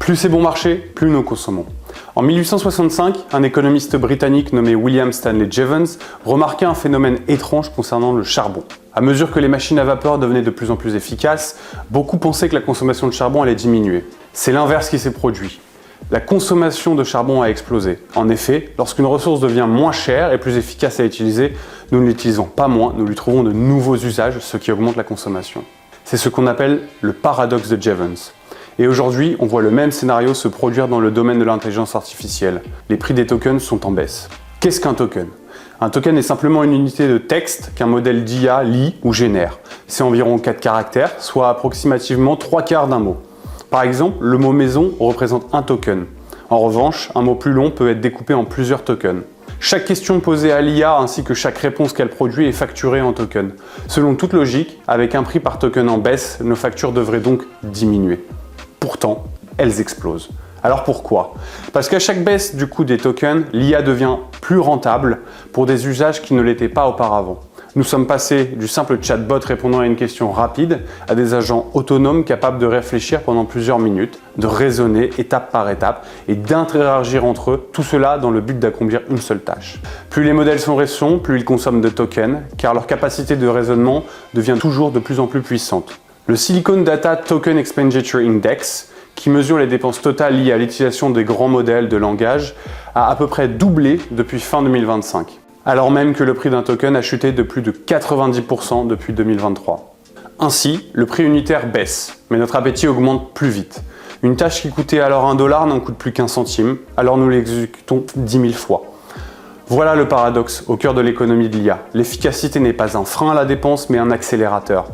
Plus c'est bon marché, plus nous consommons. En 1865, un économiste britannique nommé William Stanley Jevons remarquait un phénomène étrange concernant le charbon. À mesure que les machines à vapeur devenaient de plus en plus efficaces, beaucoup pensaient que la consommation de charbon allait diminuer. C'est l'inverse qui s'est produit. La consommation de charbon a explosé. En effet, lorsqu'une ressource devient moins chère et plus efficace à utiliser, nous ne l'utilisons pas moins, nous lui trouvons de nouveaux usages, ce qui augmente la consommation. C'est ce qu'on appelle le paradoxe de Jevons. Et aujourd'hui, on voit le même scénario se produire dans le domaine de l'intelligence artificielle. Les prix des tokens sont en baisse. Qu'est-ce qu'un token ? Un token est simplement une unité de texte qu'un modèle d'IA lit ou génère. C'est environ 4 caractères, soit approximativement 3/4 d'un mot. Par exemple, le mot maison représente un token. En revanche, un mot plus long peut être découpé en plusieurs tokens. Chaque question posée à l'IA ainsi que chaque réponse qu'elle produit est facturée en tokens. Selon toute logique, avec un prix par token en baisse, nos factures devraient donc diminuer. Pourtant, elles explosent. Alors pourquoi ? Parce qu'à chaque baisse du coût des tokens, l'IA devient plus rentable pour des usages qui ne l'étaient pas auparavant. Nous sommes passés du simple chatbot répondant à une question rapide à des agents autonomes capables de réfléchir pendant plusieurs minutes, de raisonner étape par étape et d'interagir entre eux, tout cela dans le but d'accomplir une seule tâche. Plus les modèles sont récents, plus ils consomment de tokens, car leur capacité de raisonnement devient toujours de plus en plus puissante. Le Silicon Data Token Expenditure Index, qui mesure les dépenses totales liées à l'utilisation des grands modèles de langage, a à peu près doublé depuis fin 2025, alors même que le prix d'un token a chuté de plus de 90% depuis 2023. Ainsi, le prix unitaire baisse, mais notre appétit augmente plus vite. Une tâche qui coûtait alors $1 n'en coûte plus qu'1 centime, alors nous l'exécutons 10 000 fois. Voilà le paradoxe au cœur de l'économie de l'IA. L'efficacité n'est pas un frein à la dépense, mais un accélérateur.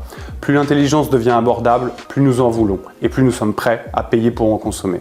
Plus l'intelligence devient abordable, plus nous en voulons, et plus nous sommes prêts à payer pour en consommer.